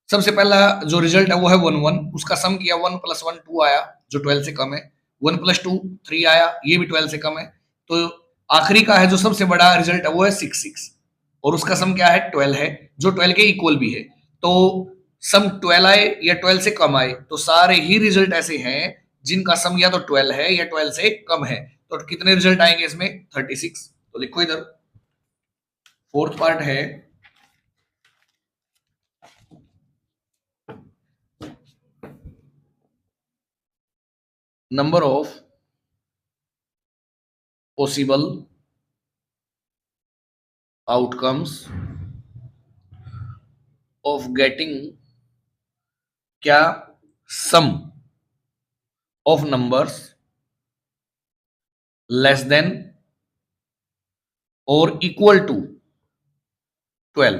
सबसे पहला जो रिजल्ट है वो है 1 1, उसका सम किया 1 + 1 2 आया जो 12 से कम है। 1 + 2 3 आया, ये भी 12 से कम है। तो आखिरी का है जो सबसे बड़ा रिजल्ट है वो है 6 6, और उसका सम क्या है 12 है, जो 12 के इक्वल भी है। तो सम 12 आए या 12 से कम आए, तो सारे ही रिजल्ट ऐसे हैं जिनका सम या तो 12 है या 12 से कम है। तो कितने रिजल्ट आएंगे इसमें 36। तो लिखो इधर फोर्थ पार्ट है number of possible outcomes of getting क्या सम ऑफ नंबर्स लेस देन और इक्वल टू 12,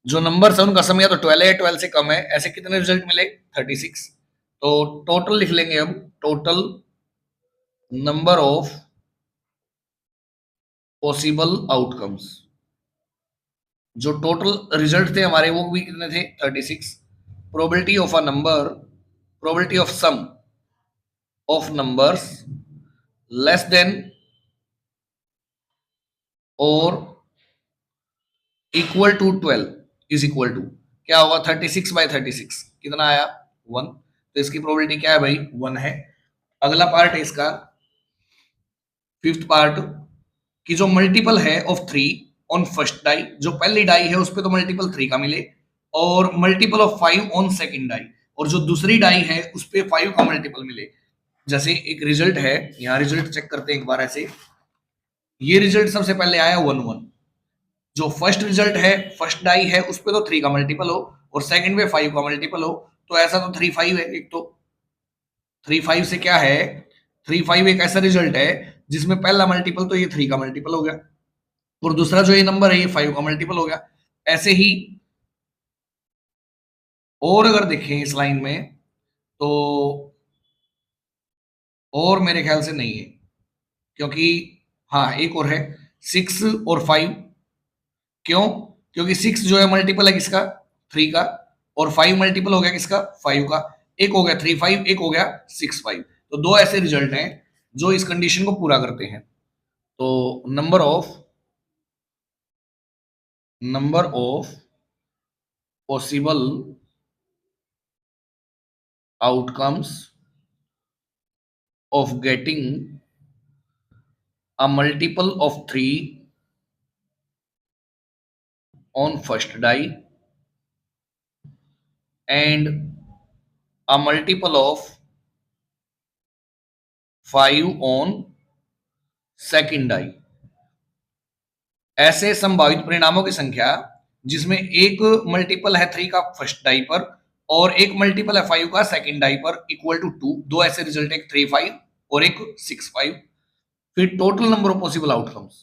जो नंबर्स है उनका सम या तो 12 है या 12 से कम है, ऐसे कितने रिजल्ट मिले 36। तो टोटल लिख लेंगे अब, total number of possible outcomes, जो टोटल रिजल्ट थे हमारे वो भी कितने थे 36। Probability of a number, probability of sum of numbers less than और equal to 12 is equal to, क्या होगा 36/36 कितना आया 1। तो इसकी प्रोबेबिलिटी क्या है भाई 1 है। अगला पार्ट है इसका फिफ्थ पार्ट, कि जो मल्टीपल है ऑफ 3 ऑन फर्स्ट डाई, जो पहली डाई है उस पर तो मल्टीपल 3 का मिले, और multiple of 5 on second die, और जो दूसरी डाई है उस पर 5 का मल्टीपल मिले। जैसे एक रिजल्ट है, यहाँ रिजल्ट चेक करते हैं एक बार ऐसे। ये रिजल्ट सबसे पहले आया 1 1, जो फर्स्ट रिजल्ट है फर्स्ट डाई है उस पे तो 3 का मल्टीपल हो और सेकंड पे 5 का मल्टीपल हो, तो ऐसा तो 3 5 है। एक तो 3 5 से क्या है, 3 5 एक ऐसा रिजल्ट है जिसमें पहला मल्टीपल तो ये 3 का मल्टीपल हो गया, और दूसरा जो ये नंबर है ये 5 का मल्टीपल हो गया। ऐसे ही और अगर देखें इस लाइन में तो और मेरे ख्याल से नहीं है, क्योंकि हाँ एक और है 6 और 5। क्यों? क्योंकि 6 जो है मल्टीपल है किसका 3 का, और 5 मल्टीपल हो गया किसका 5 का। एक हो गया 3 5, एक हो गया 6 5। तो दो ऐसे रिजल्ट हैं जो इस कंडीशन को पूरा करते हैं। तो number of possible outcomes of getting a multiple of 3 on first die and a multiple of 5 on second die, ऐसे संभावित परिणामों की संख्या जिसमें एक मल्टीपल है 3 का फर्स्ट डाई पर और एक मल्टीपल है 5 का सेकंड डाई पर इक्वल टू 2। दो ऐसे रिजल्ट, एक 3 5 और एक 6 5। फिर total number of possible outcomes,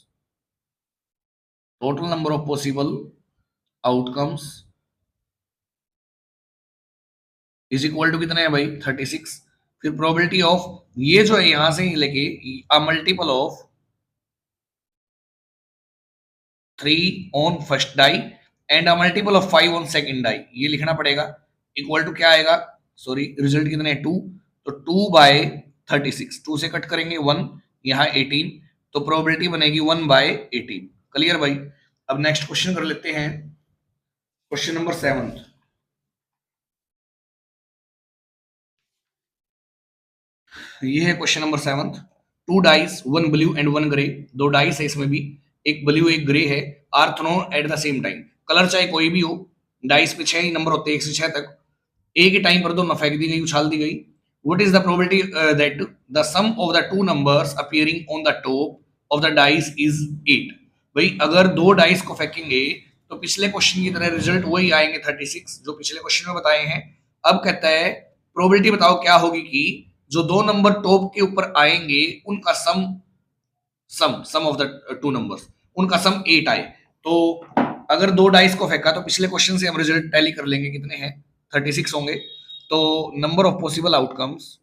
total number of possible outcomes is equal to कितने हैं भाई 36। फिर प्रोबेबिलिटी ऑफ, ये जो है यहां से ही लेके a multiple of 3 on first die and a multiple of 5 on second die, ये लिखना पड़ेगा। इक्वल टू क्या आएगा, सॉरी रिजल्ट कितने हैं 2, तो 2/36, 2 से कट करेंगे 1, यहाँ 18, तो प्रोबेबिलिटी बनेगी 1/18। क्लियर भाई। अब नेक्स्ट क्वेश्चन कर लेते हैं, क्वेश्चन नंबर 7। ये है question number 7। 2 dice, 1 blue and 1 grey, दो डाइस है इसमें भी, एक ब्लू एक ग्रे है, are thrown at the same time. Colour चाहे कोई भी हो, डाइस पे 6 ही नंबर होते हैं 1 से 6 तक, एक ही टाइम पर दोनों फेंक दी गई, उछाल दी गई। What is the probability that the sum of the two numbers appearing on the top of the dice is 8। भाई अगर दो डाइस को फेंकेंगे तो पिछले क्वेश्चन की तरह रिजल्ट वही आएंगे 36 जो पिछले क्वेश्चन में बताए हैं। अब कहता है प्रोबेबिलिटी बताओ क्या होगी कि जो दो नंबर टॉप के ऊपर आएंगे उनका सम सम ऑफ द टू नंबर्स, उनका सम 8 आए। तो अगर दो डाइस को फेंका तो पिछले क्वेश्चन से हम रिजल्ट टैली कर लेंगे, कितने हैं 36 होंगे। तो number of possible outcomes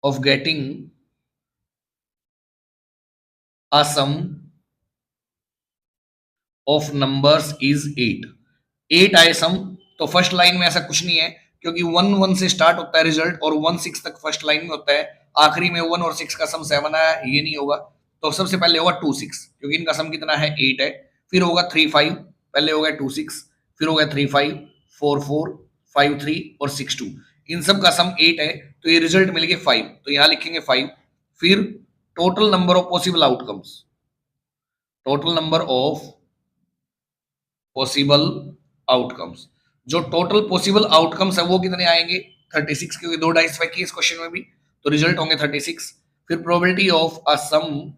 of getting a sum of numbers is 8। 8 आए सम, तो फर्स्ट लाइन में ऐसा कुछ नहीं है क्योंकि 1 1 से स्टार्ट होता है रिजल्ट और 1 6 तक फर्स्ट लाइन में होता है। आखिरी में 1 और 6 का सम 7 आया, ये नहीं होगा। तो सबसे पहले होगा 2 6 क्योंकि इनका सम कितना है 8 है। फिर होगा 3 5, पहले हो गया 2 6, फिर हो गया 3 5 4 4 5 3 और 6 2। इन सब का सम 8 है, तो ये रिजल्ट मिल गए 5, तो यहाँ लिखेंगे 5। फिर total number of possible outcomes, total number of possible outcomes, जो टोटल पॉसिबल आउटकम्स है वो कितने आएंगे 36, क्योंकि दो डाइस फेंकी इस क्वेश्चन में भी, तो रिजल्ट होंगे 36। फिर probability of a some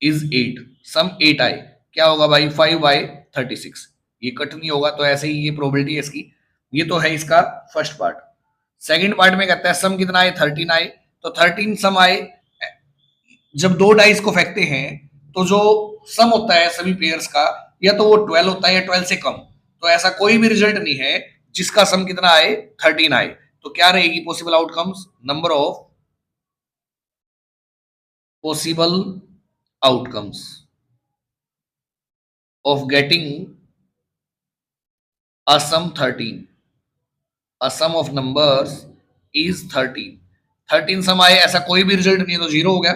is 8, सम 8 आए, क्या होगा भाई 5/36, ये कट नहीं होगा, तो ऐसे ही ये प्रोबेबिलिटी है इसकी। ये तो है इसका फर्स्ट पार्ट। सेकंड पार्ट में कहता है सम कितना आए 13 आए, तो 13 सम आए। जब दो डाइस को फेंकते हैं तो जो सम होता है सभी पेयर्स का या तो वो 12 होता है या 12 से कम। तो ऐसा कोई भी रिजल्ट नहीं है जिसका सम कितना आए 13 आए। तो क्या रहेगी possible outcomes, number of possible outcomes of getting a sum 13, a sum of numbers is 13। 13 सम आए ऐसा कोई भी रिजल्ट नहीं है तो जीरो हो गया।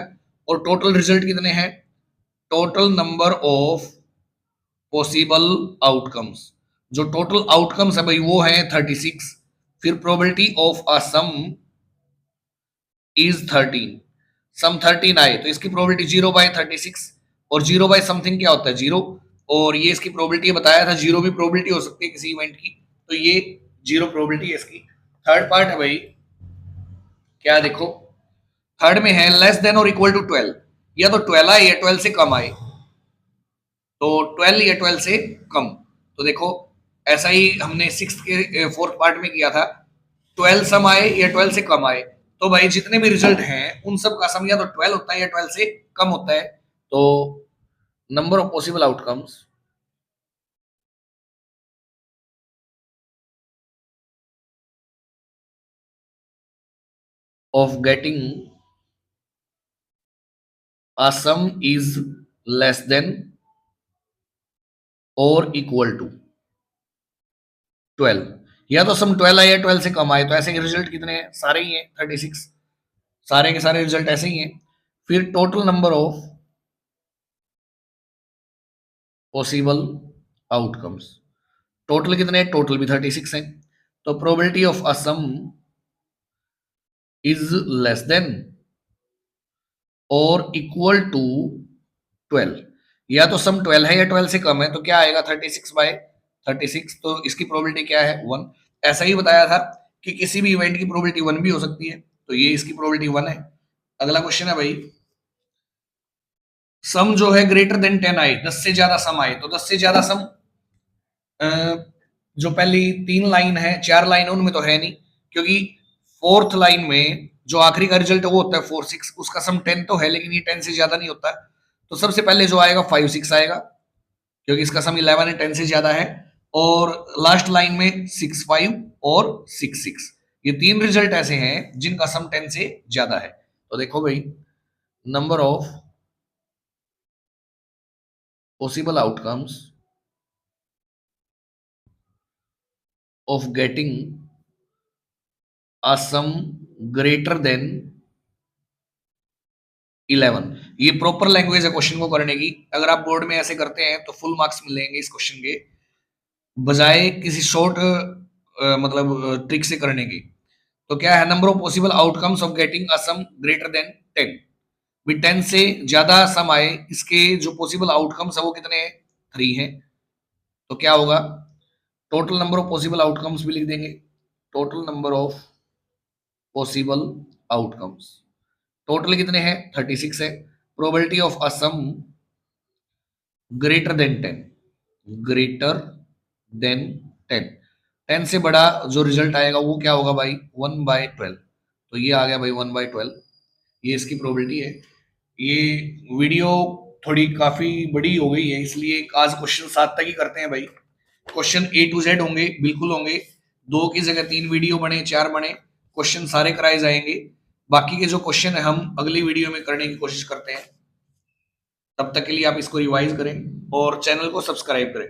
और टोटल रिजल्ट कितने हैं, total number of possible outcomes, जो टोटल आउटकम्स है भाई वो है 36। फिर probability of a some is 13, सम 13 आए तो इसकी प्रोबेबिलिटी 0/36, और 0/समथिंग क्या होता है, जीरो। और ये इसकी प्रोबेबिलिटी बताया था, जीरो भी प्रोबेबिलिटी हो सकती है किसी इवेंट की, तो ये जीरो प्रोबेबिलिटी है इसकी। थर्ड पार्ट है भाई, क्या देखो, थर्ड में है लेस देन और इक्वल टू 12, या तो 12 आए या 12 से कम आए, तो 12 या 12 से कम। तो देखो ऐसा ही हमने सिक्स के फोर्थ पार्ट में किया था, 12 सम आए या 12 से कम आए, तो भाई जितने भी रिजल्ट हैं उन सब का सम या तो 12 होता है या 12 से कम होता है। तो number of possible outcomes of getting a sum is less than or equal to 12, या तो सम 12 आए या 12 से कम आए, तो ऐसे के रिजल्ट कितने हैं, सारे ही हैं 36, सारे के सारे रिजल्ट ऐसे ही हैं। फिर total number of possible outcomes, total कितने हैं, टोटल भी 36 हैं। तो probability of a some is less than और इक्वल टू 12, या तो सम 12 है या 12 से कम है, तो क्या आएगा 36/36, तो इसकी प्रोबेबिलिटी क्या है 1। ऐसा ही बताया था कि किसी भी इवेंट की प्रोबेबिलिटी 1 भी हो सकती है, तो ये इसकी प्रोबेबिलिटी 1 है। अगला क्वेश्चन है भाई, सम जो है ग्रेटर देन 10 आए, 10 से ज्यादा सम आए, तो 10 से ज्यादा सम जो पहली 3 लाइन है 4 लाइन उनमें तो है नहीं, क्योंकि फोर्थ लाइन में जो आखिरी का रिजल्ट है वो होता है 4 6, उसका सम 10 तो है लेकिन ये 10 से ज्यादा नहीं होता। तो सबसे पहले जो आएगा 5 6 आएगा, क्योंकि इसका सम 11 है, 10 से ज्यादा है। और लास्ट लाइन में 6 5 और 6 6, ये तीन रिजल्ट ऐसे हैं जिनका सम 10 से ज्यादा है। तो देखो भाई, number of possible outcomes of getting a sum greater than 11, ये प्रॉपर लैंग्वेज है क्वेश्चन को करने की। अगर आप बोर्ड में ऐसे करते हैं तो फुल मार्क्स मिलेंगे इस क्वेश्चन के, बजाय किसी शॉर्ट मतलब ट्रिक से करने की। तो क्या है, number of possible outcomes of getting a some greater than 10, भी 10 से ज्यादा सम आए, इसके जो पॉसिबल आउटकम्स है वो कितने हैं, 3 हैं। तो क्या होगा, total number of possible outcomes भी लिख देंगे, total number of possible outcomes, total कितने हैं 36 है। Probability of a some greater than 10, greater than 10, 10 से बड़ा जो रिजल्ट आएगा वो क्या होगा भाई 1/12, तो ये आ गया भाई 1/12, ये इसकी प्रोबेबिलिटी है। ये वीडियो थोड़ी काफी बड़ी हो गई है, इसलिए आज क्वेश्चन 7 तक ही करते हैं भाई। क्वेश्चन A to Z होंगे, बिल्कुल होंगे, 2 की जगह 3 वीडियो बने, 4 बने, क्वेश्चन सारे कराए जाएंगे। बाकी के जो क्वेश्चन है हम अगली वीडियो में करने की कोशिश करते हैं। तब तक के लिए आप इसको रिवाइज करें और चैनल को सब्सक्राइब करें।